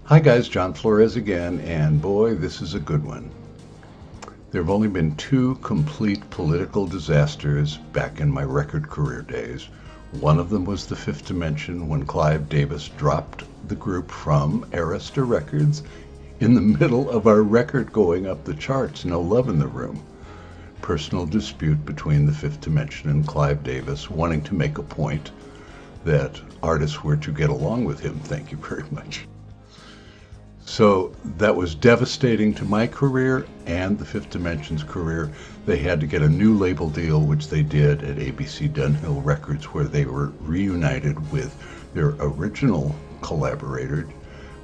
Hi guys, John Florez again, and boy, this is a good one. There have only been two complete political disasters back in my record career days. One of them was the Fifth Dimension when Clive Davis dropped the group from Arista Records in the middle of our record going up the charts, No Love in the Room. Personal dispute between the Fifth Dimension and Clive Davis, wanting to make a point that artists were to get along with him. Thank you very much. So that was devastating to my career and the Fifth Dimension's career. They had to get a new label deal, which they did at ABC Dunhill Records, where they were reunited with their original collaborator,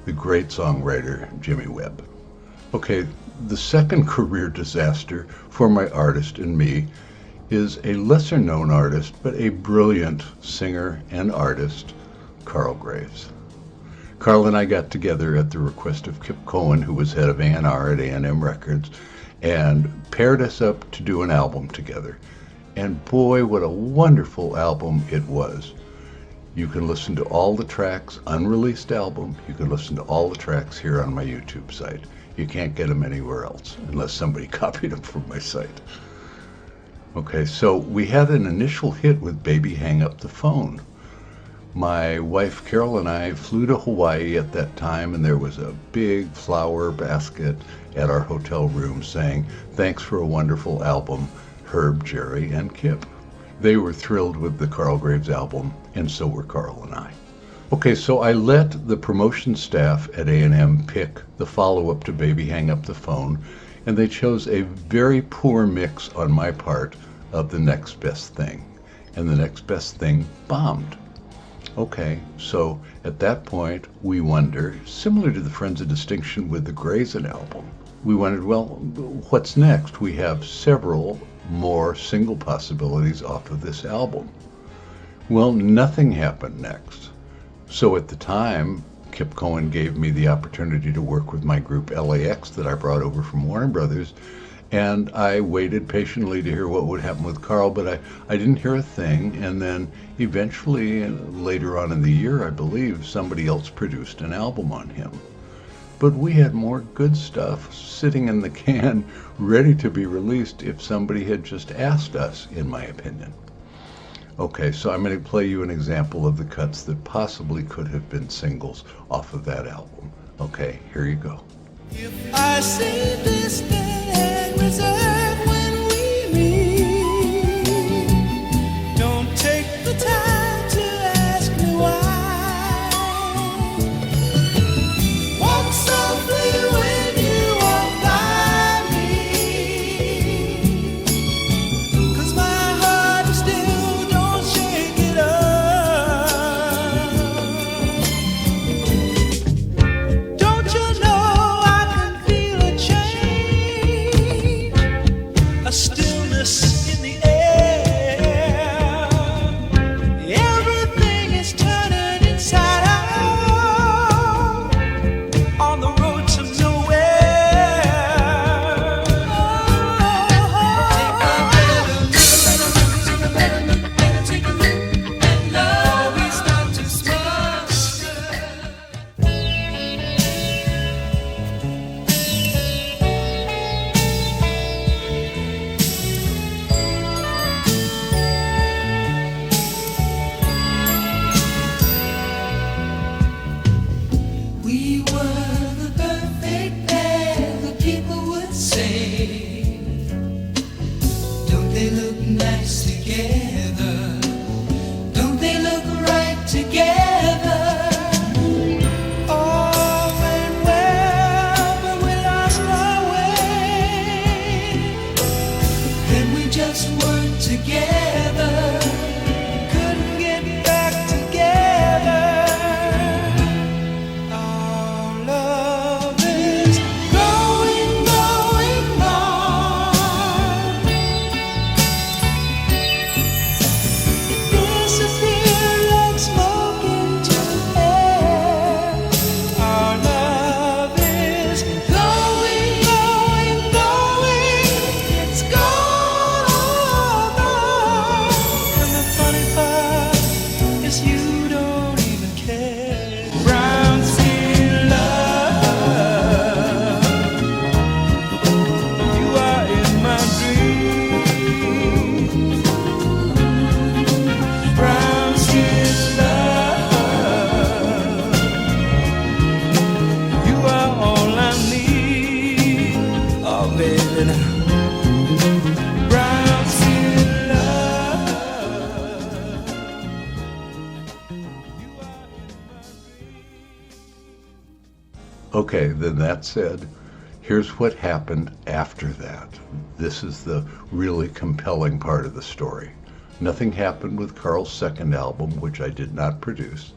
the great songwriter Jimmy Webb. Okay, the second career disaster for my artist and me is a lesser known artist, but a brilliant singer and artist, Carl Graves. Carl and I got together at the request of Kip Cohen, who was head of A&R at A&M Records, and paired us up to do an album together. And boy, what a wonderful album it was. You can listen to all the tracks, unreleased album. You can listen to all the tracks here on my YouTube site. You can't get them anywhere else unless somebody copied them from my site. Okay, so we had an initial hit with Baby Hang Up the Phone. My wife Carol and I flew to Hawaii at that time, and there was a big flower basket at our hotel room saying, "Thanks for a wonderful album, Herb, Jerry, and Kip." They were thrilled with the Carl Graves album, and so were Carl and I. Okay, so I let the promotion staff at A&M pick the follow-up to Baby Hang Up the Phone, and they chose a very poor mix on my part of The Next Best Thing, and The Next Best Thing bombed. Okay, so at that point, we wonder, similar to the Friends of Distinction with the Grayson album, we wondered, well, what's next? We have several more single possibilities off of this album. Well, nothing happened next. So at the time, Kip Cohen gave me the opportunity to work with my group LAX that I brought over from Warner Brothers, and I waited patiently to hear what would happen with Carl, but I didn't hear a thing. And then eventually, later on in the year, I believe, somebody else produced an album on him. But we had more good stuff sitting in the can, ready to be released if somebody had just asked us, in my opinion. Okay, so I'm going to play you an example of the cuts that possibly could have been singles off of that album. Okay, here you go. If I see this day reserved when we meet, don't take the time to ask me why. Walk softly when you walk by me, 'cause my heart still don't shake it up. Don't you know a stillness in the air? Everything is turning inside out on the road to nowhere. Take a better look, take a look, and love we start to smother. We were the perfect pair, the people would say. Don't they look nice together? Don't they look right together? All went well, but we lost our way. Then we just weren't together. Couldn't get back together. Our love is going on. Disappear like smoke into air. Our love is going. It's gone. Okay, then that said, here's what happened after that. This is the really compelling part of the story. Nothing happened with Carl's second album, which I did not produce.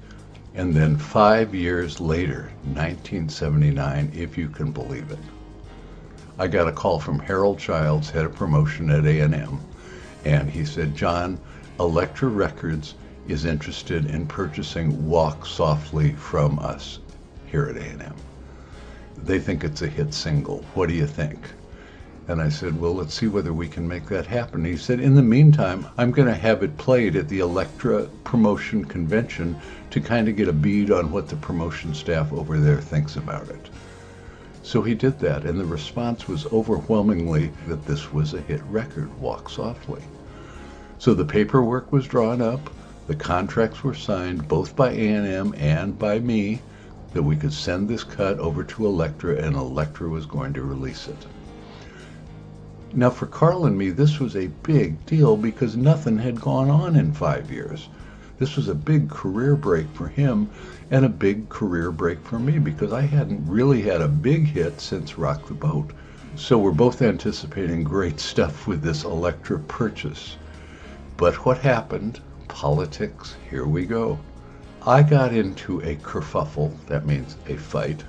And then 5 years later, 1979, if you can believe it, I got a call from Harold Childs, head of promotion at A&M, and he said, John, Elektra Records is interested in purchasing Walk Softly from us here at A&M. They think it's a hit single. What do you think? And I said, well, let's see whether we can make that happen. He said, in the meantime, I'm going to have it played at the Elektra promotion convention to kind of get a bead on what the promotion staff over there thinks about it. So he did that, and the response was overwhelmingly that this was a hit record, Walk Softly. So the paperwork was drawn up, the contracts were signed both by A&M and by me, that we could send this cut over to Elektra, and Elektra was going to release it. Now for Carl and me, this was a big deal because nothing had gone on in 5 years. This was a big career break for him and a big career break for me because I hadn't really had a big hit since Rock the Boat. So we're both anticipating great stuff with this Elektra purchase. But what happened? Politics, here we go. I got into a kerfuffle, that means a fight,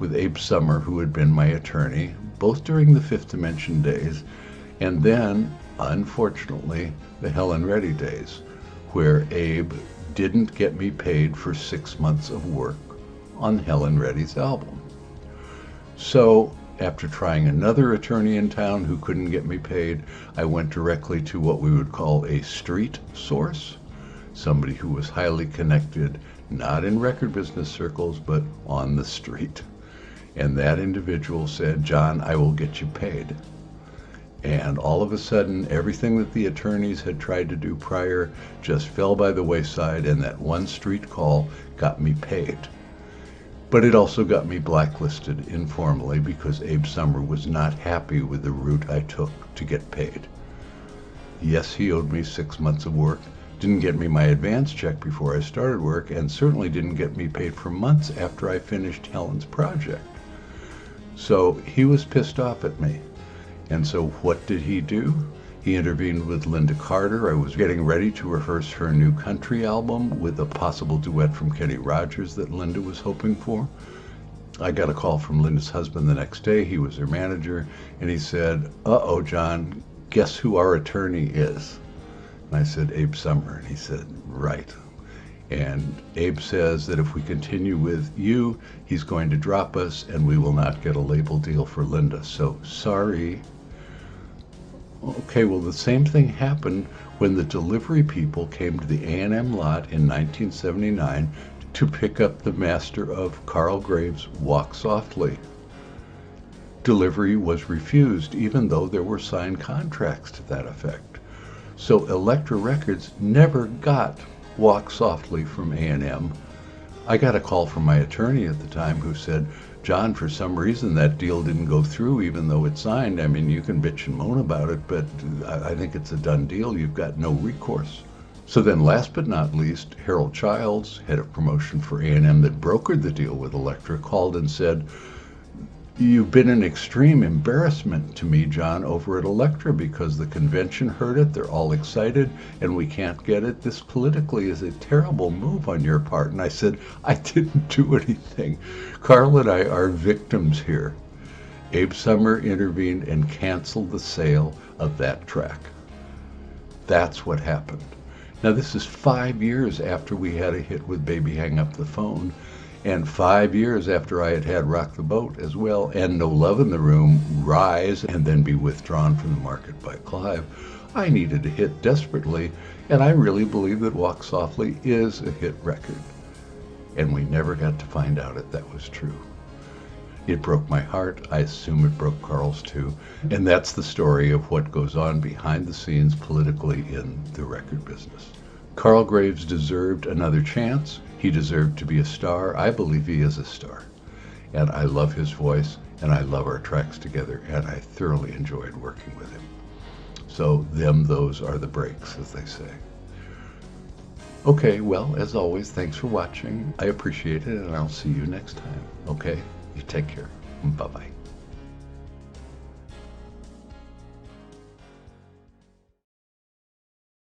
with Abe Summer, who had been my attorney, both during the Fifth Dimension days, and then, unfortunately, the Helen Reddy days, where Abe didn't get me paid for 6 months of work on Helen Reddy's album. So, after trying another attorney in town who couldn't get me paid, I went directly to what we would call a street source, somebody who was highly connected, not in record business circles, but on the street. And that individual said, John, I will get you paid. And all of a sudden, everything that the attorneys had tried to do prior just fell by the wayside, and that one street call got me paid. But it also got me blacklisted informally because Abe Summer was not happy with the route I took to get paid. Yes, he owed me 6 months of work, didn't get me my advance check before I started work, and certainly didn't get me paid for months after I finished Helen's project. So he was pissed off at me. And so what did he do? He intervened with Linda Carter. I was getting ready to rehearse her new country album with a possible duet from Kenny Rogers that Linda was hoping for. I got a call from Linda's husband the next day. He was her manager, and he said, uh-oh, John, guess who our attorney is? And I said, Abe Summer. And he said, right. And Abe says that if we continue with you, he's going to drop us and we will not get a label deal for Linda. So sorry. Okay, well, the same thing happened when the delivery people came to the A&M lot in 1979 to pick up the master of Carl Graves' Walk Softly. Delivery was refused, even though there were signed contracts to that effect. So Elektra Records never got Walk Softly from A&M. I got a call from my attorney at the time who said, John, for some reason that deal didn't go through even though it's signed. I mean, you can bitch and moan about it, but I think it's a done deal. You've got no recourse. So then last but not least, Harold Childs, head of promotion for A&M that brokered the deal with Elektra, called and said, you've been an extreme embarrassment to me, John, over at Elektra because the convention heard it, they're all excited, and we can't get it. This politically is a terrible move on your part. And I said, I didn't do anything. Carl and I are victims here. Abe Summer intervened and canceled the sale of that track. That's what happened. Now, this is 5 years after we had a hit with Baby Hang Up the Phone, and 5 years after I had had Rock the Boat as well, and No Love in the Room rise and then be withdrawn from the market by Clive. I needed a hit desperately, and I really believe that Walk Softly is a hit record. And we never got to find out if that was true. It broke my heart. I assume it broke Carl's too. And that's the story of what goes on behind the scenes politically in the record business. Carl Graves deserved another chance. He deserved to be a star. I believe he is a star. And I love his voice, and I love our tracks together, and I thoroughly enjoyed working with him. So those are the breaks, as they say. Okay, well, as always, thanks for watching. I appreciate it, and I'll see you next time. Okay? You take care. Bye-bye.